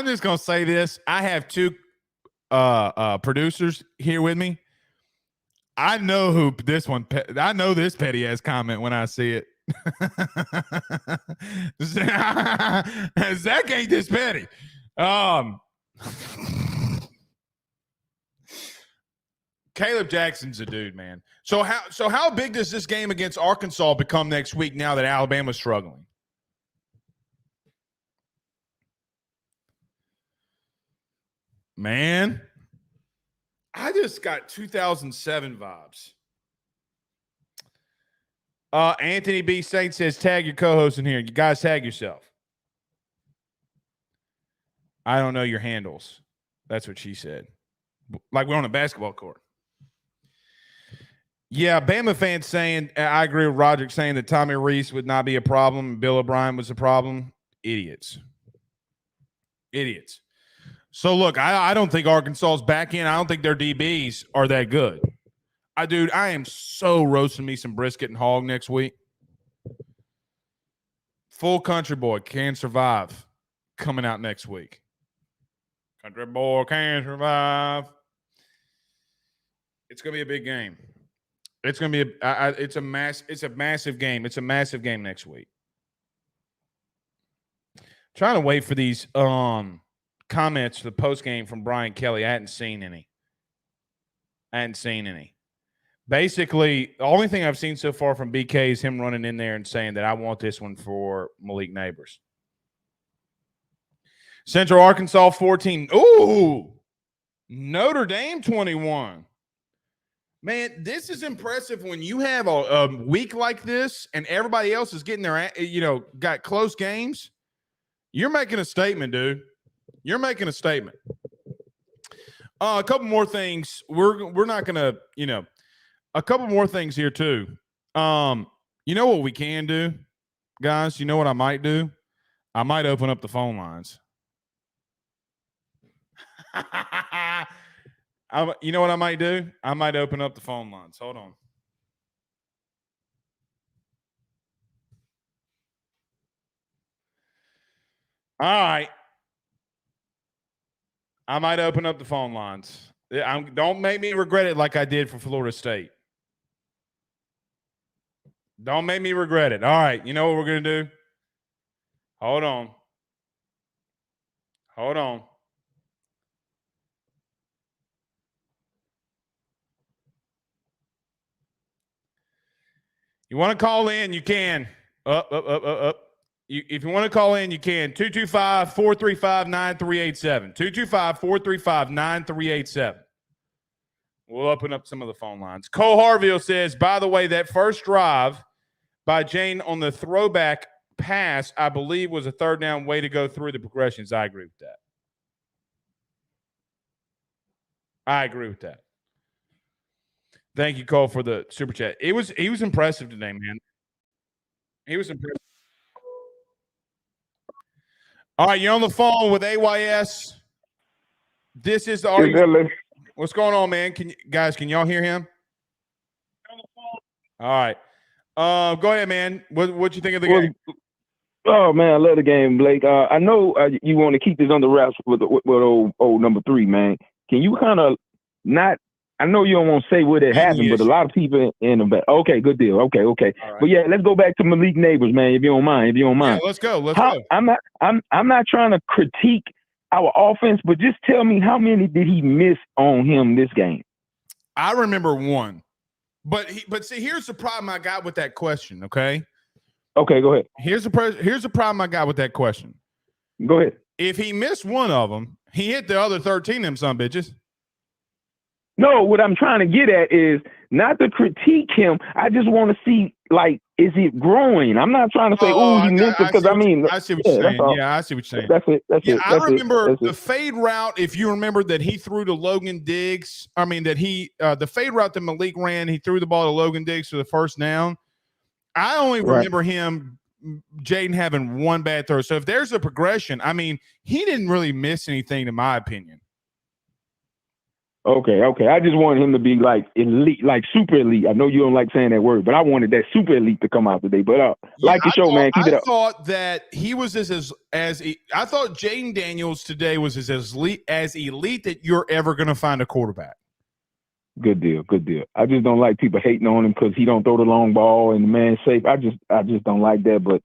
just gonna say this. I have two producers here with me. I know who this one. I know this petty ass comment when I see it. Zach ain't this petty. Caleb Jackson's a dude, man. So how big does this game against Arkansas become next week now that Alabama's struggling? Man, I just got 2007 vibes. Anthony B. Saint says, tag your co-host in here. You guys tag yourself. I don't know your handles. That's what she said. Like we're on a basketball court. Yeah, Bama fans saying, I agree with Roderick saying that Tommy Reese would not be a problem and Bill O'Brien was a problem. Idiots. So, look, I don't think Arkansas's back in. I don't think their DBs are that good. I am so roasting me some brisket and hog next week. Full country boy can survive coming out next week. Country boy can survive. It's going to be a big game. It's going to be it's a massive game. It's a massive game next week. Trying to wait for these comments for the post game from Brian Kelly. I hadn't seen any. Basically, the only thing I've seen so far from BK is him running in there and saying that I want this one for Malik Neighbors. Central Arkansas 14. Ooh, Notre Dame 21. Man, this is impressive when you have a week like this and everybody else is getting their, got close games. You're making a statement, dude. You're making a statement. A couple more things. We're not going to, a couple more things here too. You know what we can do, guys? You know what I might do? I might open up the phone lines. You know what I might do? I might open up the phone lines. Hold on. All right. I might open up the phone lines. Don't make me regret it like I did for Florida State. Don't make me regret it. All right. You know what we're going to do? Hold on. You want to call in, you can. Up. If you want to call in, you can. 225-435-9387. 225-435-9387. We'll open up some of the phone lines. Cole Harville says, by the way, that first drive by Jane on the throwback pass, I believe, was a third down way to go through the progressions. I agree with that. Thank you, Cole, for the super chat. He was impressive today, man. He was impressive. All right, you're on the phone with AYS. This is the What's going on, man? Can y'all hear him? All right. Go ahead, man. What you think of the game? Oh man, I love the game, Blake. I know you want to keep this under wraps with old number 3, man. Can you kind of not? I know you don't want to say what it happened, but a lot of people in the back. Okay, good deal. Okay. All right. But yeah, let's go back to Malik Neighbors, man. If you don't mind. Yeah, let's go. Let's go. I'm not trying to critique our offense, but just tell me how many did he miss on him this game? I remember one, but see, here's the problem I got with that question. Okay. Okay, go ahead. Here's the problem I got with that question. Go ahead. If he missed one of them, he hit the other 13 them some bitches. No, what I'm trying to get at is not to critique him. I just want to see, like, is it growing? I'm not trying to say, he missed it, because I see what you're saying. Yeah, I see what you're saying. That's it. I remember the fade route. If you remember that he threw to Logan Diggs. I mean that the fade route that Malik ran. He threw the ball to Logan Diggs for the first down. I only remember Jaden having one bad throw. So if there's a progression, I mean, he didn't really miss anything, in my opinion. Okay. I just wanted him to be like elite, like super elite. I know you don't like saying that word, but I wanted that super elite to come out today. But your show, man. Keep it up. I thought that he was I thought Jaden Daniels today was as elite that you're ever going to find a quarterback. Good deal. I just don't like people hating on him because he don't throw the long ball and the man's safe. I just don't like that. But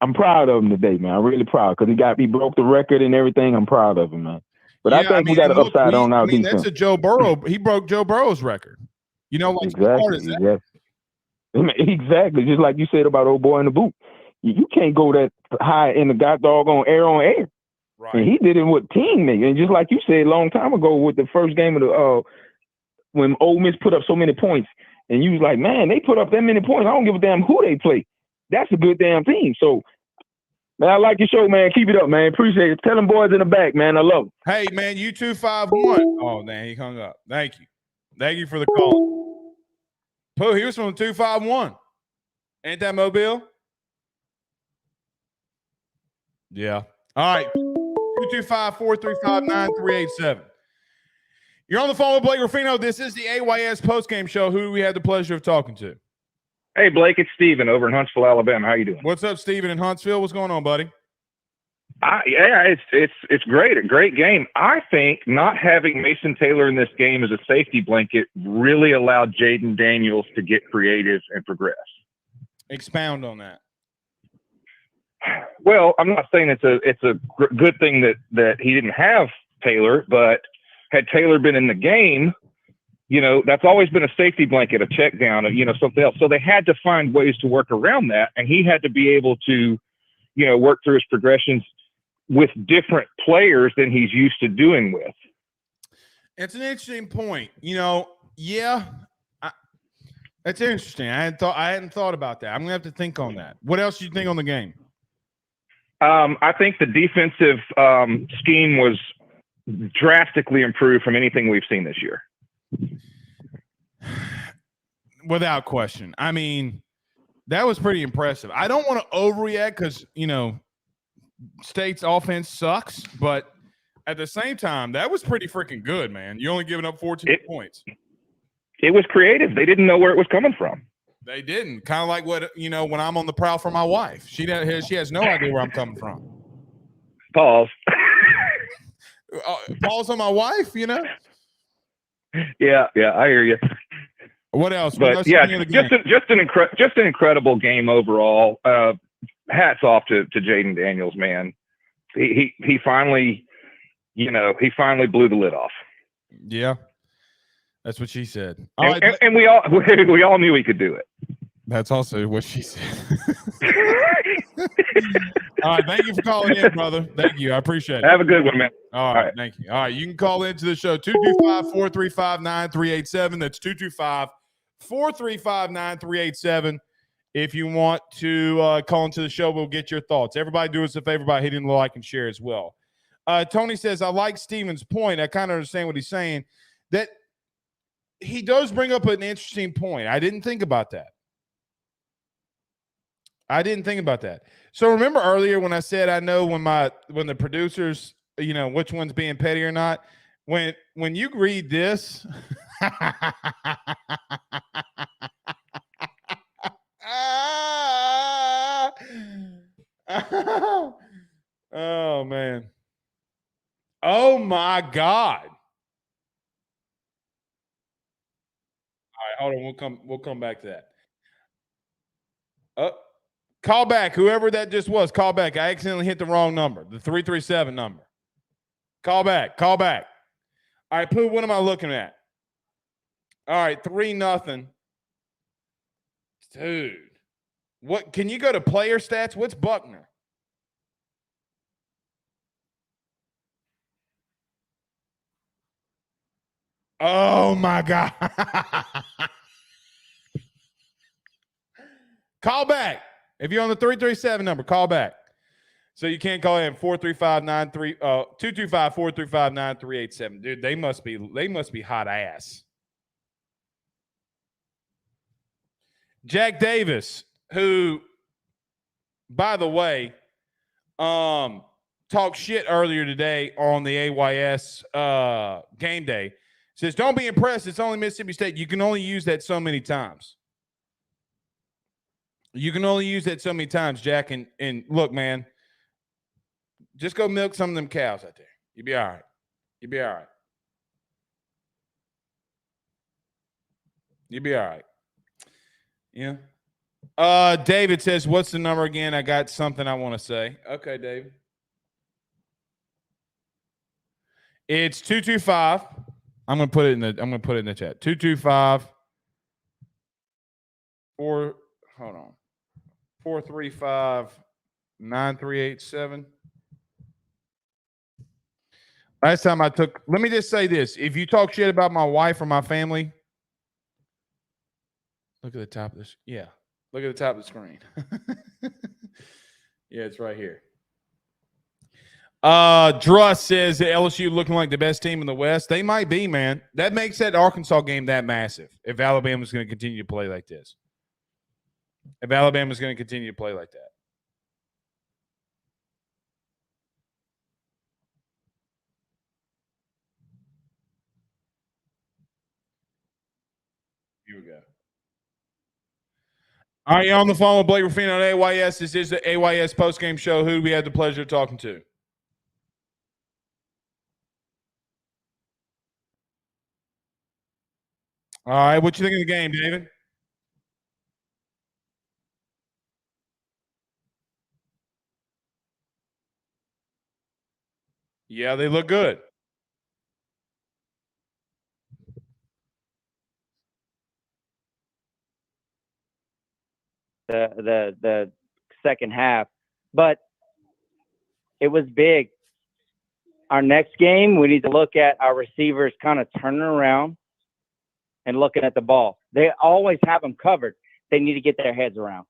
I'm proud of him today, man. I'm really proud because he broke the record and everything. I'm proud of him, man. But I think we got an upside on our defense. That's a Joe Burrow. He broke Joe Burrow's record. You know, like, exactly. Exactly. Just like you said about old boy in the boot. You can't go that high in the doggone air on air. Right. And he did it with teammates. And just like you said a long time ago with the first game of the when Ole Miss put up so many points, and you was like, man, they put up that many points. I don't give a damn who they play. That's a good damn team. So, man, I like your show, man. Keep it up, man. Appreciate it. Tell them boys in the back, man. I love them. Hey, man, you 251. Oh, man, he hung up. Thank you for the call. Pooh, he was from 251. Ain't that Mobile? Yeah. All right. 225-435-9387. You're on the phone with Blake Ruffino. This is the AYS postgame show. Who we had the pleasure of talking to? Hey, Blake, it's Steven over in Huntsville, Alabama. How you doing? What's up, Steven in Huntsville? What's going on, buddy? It's great. A great game. I think not having Mason Taylor in this game as a safety blanket really allowed Jaden Daniels to get creative and progress. Expound on that. Well, I'm not saying it's a good thing that he didn't have Taylor, but had Taylor been in the game, you know, that's always been a safety blanket, a check down, something else. So they had to find ways to work around that, and he had to be able to, work through his progressions with different players than he's used to doing with. It's an interesting point. That's interesting. I hadn't thought about that. I'm gonna have to think on that. What else do you think on the game? I think the defensive scheme was drastically improved from anything we've seen this year. Without question. I mean, that was pretty impressive. I don't want to overreact because, State's offense sucks, but at the same time, that was pretty freaking good, man. You only giving up 14 points. It was creative. They didn't know where it was coming from. They didn't. Kind of like what, when I'm on the prowl for my wife. She has no idea where I'm coming from. Pause. Pause on my wife, Yeah, I hear you. What else? But just an incredible game overall. Hats off to Jaden Daniels, man. He finally, blew the lid off. Yeah, that's what she said. And we all knew he could do it. That's also what she said. All right, thank you for calling in, brother. Thank you, I appreciate it. Have a good one, man. All right, thank you. All right, you can call into the show 225-435-9387. That's 225-435-9387. If you want to call into the show, we'll get your thoughts. Everybody do us a favor by hitting the like and share as well. Tony says, I like Steven's point. I kind of understand what he's saying. That he does bring up an interesting point. I didn't think about that. So remember earlier when I said I know when the producers, which one's being petty or not. When you read this, Oh man. Oh my God. All right, hold on. We'll come back to that. Call back. Whoever that just was, call back. I accidentally hit the wrong number. The 337 number. Call back. Call back. All right, Pooh, what am I looking at? All right, 3-0. Dude. What can you go to player stats? What's Buckner? Oh my God. Call back. If you're on the 337 number, call back. So you can't call in 225-435-9387. Dude, they must be hot ass. Jack Davis, who, by the way, talked shit earlier today on the AYS game day, says, don't be impressed. It's only Mississippi State. You can only use that so many times. You can only use that so many times, Jack. And look, man, just go milk some of them cows out there. You'll be all right. You'll be all right. You'll be all right. Yeah. David says, what's the number again? I got something I want to say. Okay, David. It's 225. I'm gonna put it in the chat. 225 hold on. 435-9387. Last time let me just say this. If you talk shit about my wife or my family, look at the top of this. Yeah. Look at the top of the screen. Yeah, it's right here. Druss says that LSU looking like the best team in the West. They might be, man. That makes that Arkansas game that massive if Alabama's going to continue to play like this. If Alabama's going to continue to play like that. Here we go. All right, you're on the phone with Blake Ruffino on AYS. This is the AYS postgame show. Who do we have the pleasure of talking to? All right, what you think of the game, David? Yeah, they look good. The second half, but it was big. Our next game, we need to look at our receivers kind of turning around and looking at the ball. They always have them covered. They need to get their heads around.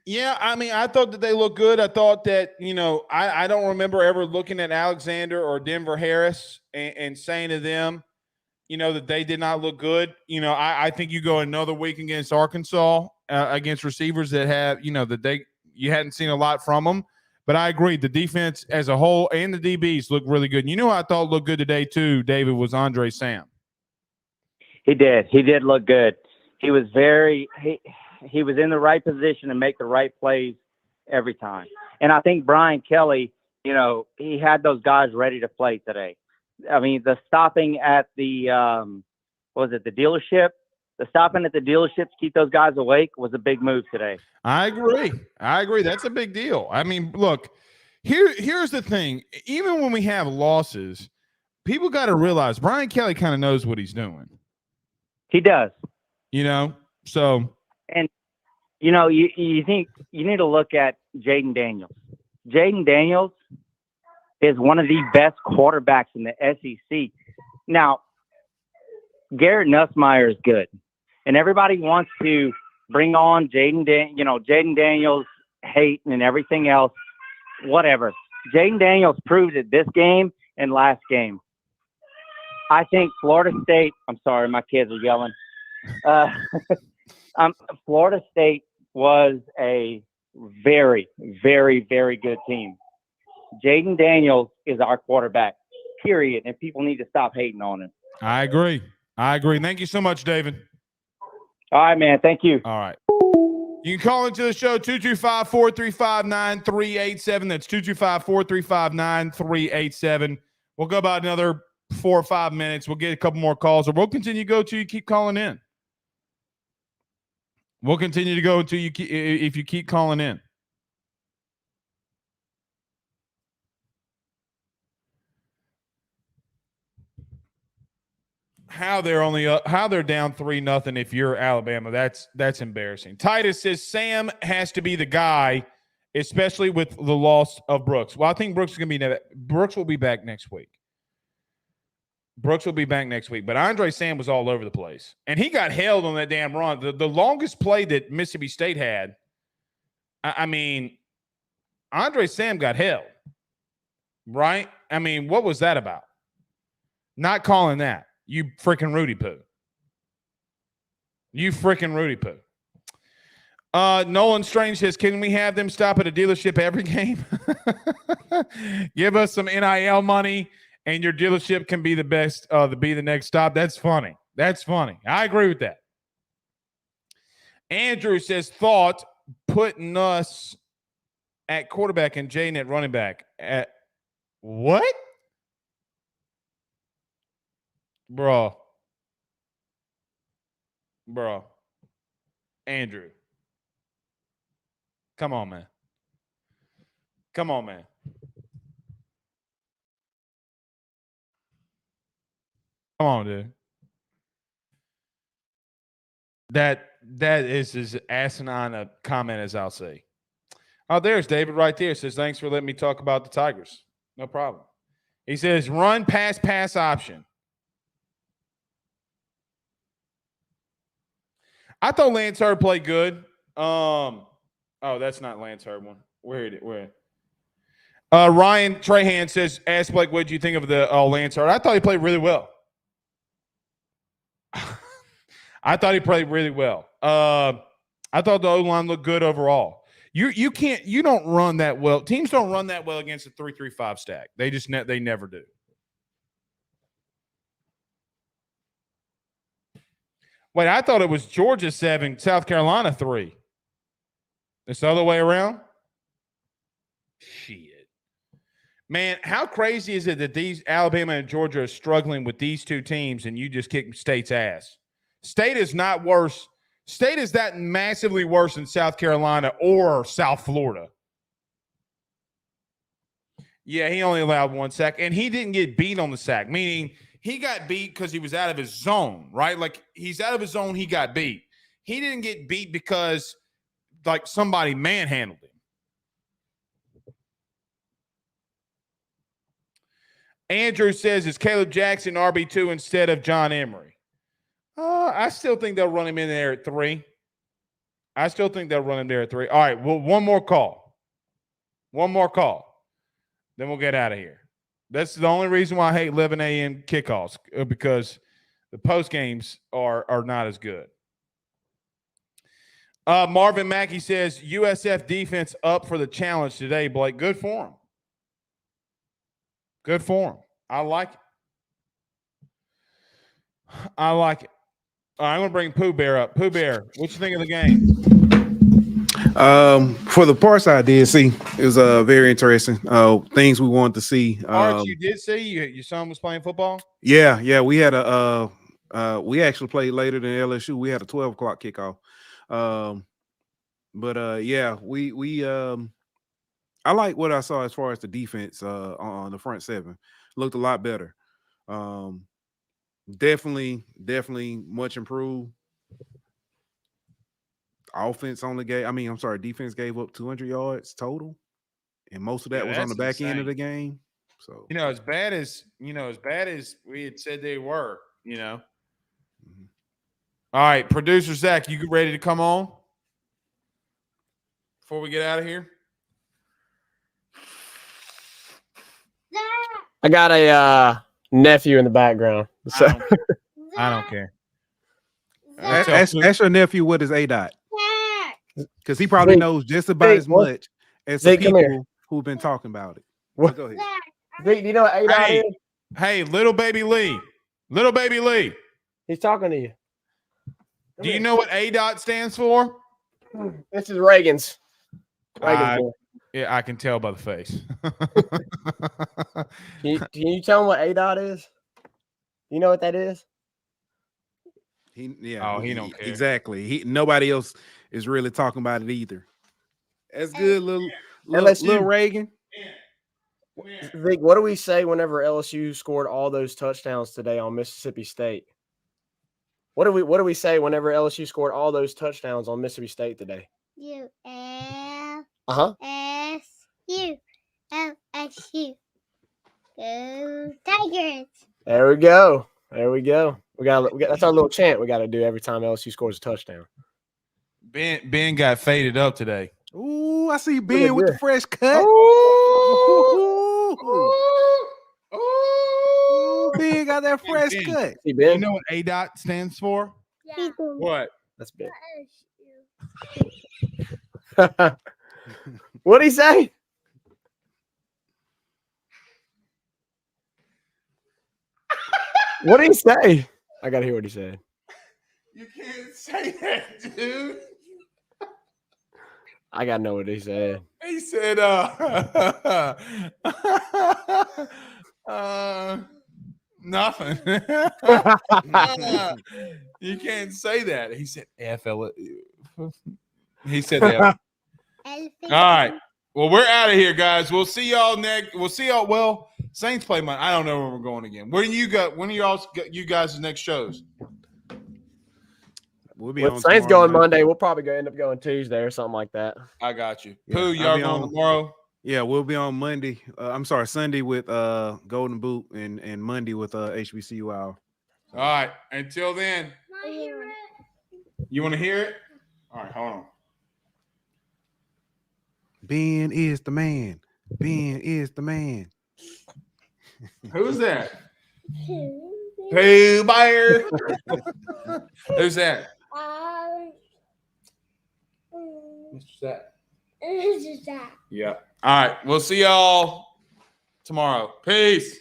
Yeah, I mean, I thought that they looked good. I thought that, I don't remember ever looking at Alexander or Denver Harris and saying to them, that they did not look good. I think you go another week against Arkansas, against receivers that have, you hadn't seen a lot from them. But I agree, the defense as a whole and the DBs look really good. And who I thought looked good today too, David, was Andre Sam. He did. He did look good. He was he was in the right position to make the right plays every time. And I think Brian Kelly, he had those guys ready to play today. I mean, the stopping at the the dealership? The stopping at the dealership to keep those guys awake was a big move today. I agree. That's a big deal. I mean, look, here's the thing. Even when we have losses, people got to realize Brian Kelly kind of knows what he's doing. He does. So. And, you think you need to look at Jaden Daniels. Jaden Daniels is one of the best quarterbacks in the SEC. Now, Garrett Nussmeier is good, and everybody wants to bring on Jaden Daniels hate and everything else, whatever. Jaden Daniels proved it this game and last game. I think Florida State – I'm sorry, my kids are yelling. Florida State was a very, very, very good team. Jaden Daniels is our quarterback, period, and people need to stop hating on him. I agree. Thank you so much, David. All right, man. Thank you. All right. You can call into the show 225-435-9387. That's 225-435-9387. We'll go about another 4 or 5 minutes. We'll get a couple more calls, or we'll continue to go till you keep calling in. We'll continue to go until if you keep calling in. How they're down 3-0 if you're Alabama. That's embarrassing. Titus says Sam has to be the guy, especially with the loss of Brooks. Well, I think Brooks will be back next week. Brooks will be back next week. But Andre Sam was all over the place. And he got held on that damn run. The longest play that Mississippi State had, I mean, Andre Sam got held. Right? I mean, what was that about? Not calling that. You freaking Rudy Poo. You freaking Rudy Poo. Nolan Strange says, can we have them stop at a dealership every game? Give us some NIL money, and your dealership can be the best, to be the next stop. That's funny. That's funny. I agree with that. Andrew says, thought putting us at quarterback and Jaden at running back. At what? Bro. Andrew. Come on, man. Come on, man. Come on, dude. That is as asinine a comment as I'll see. Oh, there's David right there. Says, thanks for letting me talk about the Tigers. No problem. He says, run, pass option. I thought Lance Hurd played good. Oh, that's not Lance Hurd one. Where? Ryan Trahan says, ask Blake, what did you think of the Lance Hurd? I thought he played really well. I thought he played really well. I thought the O-line looked good overall. You don't run that well. Teams don't run that well against a 3-3-5 stack. They never do. Wait, I thought it was Georgia 7, South Carolina 3. It's the other way around? Shit. Man, how crazy is it that these Alabama and Georgia are struggling with these two teams and you just kick State's ass? State is not worse. State is that massively worse than South Carolina or South Florida. Yeah, he only allowed 1 sack, and he didn't get beat on the sack, meaning he got beat because he was out of his zone, right? Like, he's out of his zone, he got beat. He didn't get beat because, like, somebody manhandled him. Andrew says, is Caleb Jackson RB2 instead of John Emery? I still think they'll run him in there at 3. All right, well, one more call. Then we'll get out of here. That's the only reason why I hate 11 a.m. kickoffs, because the post games are not as good. Marvin Mackey says, USF defense up for the challenge today, Blake. Good for him. I like it. All right, I'm going to bring Pooh Bear up. Pooh Bear, what you think of the game? For the parts I did see, it was very interesting. Things we wanted to see. Parts you did see? Your son was playing football? Yeah. We had we actually played later than LSU. We had a 12 o'clock kickoff. I like what I saw as far as the defense on the front seven. Looked a lot better. Definitely much improved. Defense gave up 200 yards total, and most of that was on the back end of the game. So as bad as we had said they were, All right, producer Zach, you ready to come on before we get out of here? I got a nephew in the background. So I don't care. Ask your nephew what is A-Dot. Because he probably knows just about as much as the people who've been talking about it. What? Go ahead. Zeke, do you know what A-Dot is? Hey, little baby Lee. He's talking to you. Do you know what A-Dot stands for? This is Reagan's. Reagan's Yeah, I can tell by the face. can you tell him what A-dot is? You know what that is? He don't care. Exactly. Nobody else is really talking about it either. That's good, little Reagan. Vic, what do we say whenever LSU scored all those touchdowns today on Mississippi State? What do we say whenever LSU scored all those touchdowns on Mississippi State today? LSU. Go Tigers. There we go. We got that's our little chant we got to do every time LSU scores a touchdown. Ben got faded up today. Ooh, I see Ben with the fresh cut. Ooh, Ben got that fresh cut. See, Ben? You know what A-dot stands for? Yeah. What? That's Ben. What'd he say? What did he say? I gotta hear what he said. You can't say that, dude. I gotta know what he said. He said, nothing. You can't say that. He said FL. He said that. All right. Well, we're out of here, guys. We'll see y'all next. We'll see y'all. Well, Saints play Monday. I don't know where we're going again. When are you guys' next shows? We'll be on Saints going Monday. We'll probably end up going Tuesday or something like that. I got you. Yeah, Pooh, y'all going tomorrow? Yeah, we'll be on Monday. Sunday with Golden Boot and Monday with HBCU Hour. All right. Until then. You want to hear it? All right, hold on. Ben is the man. Ben is the man. Who's that? Pooh Bear. Who's that? Mr. Zach. Yeah. All right. We'll see y'all tomorrow. Peace.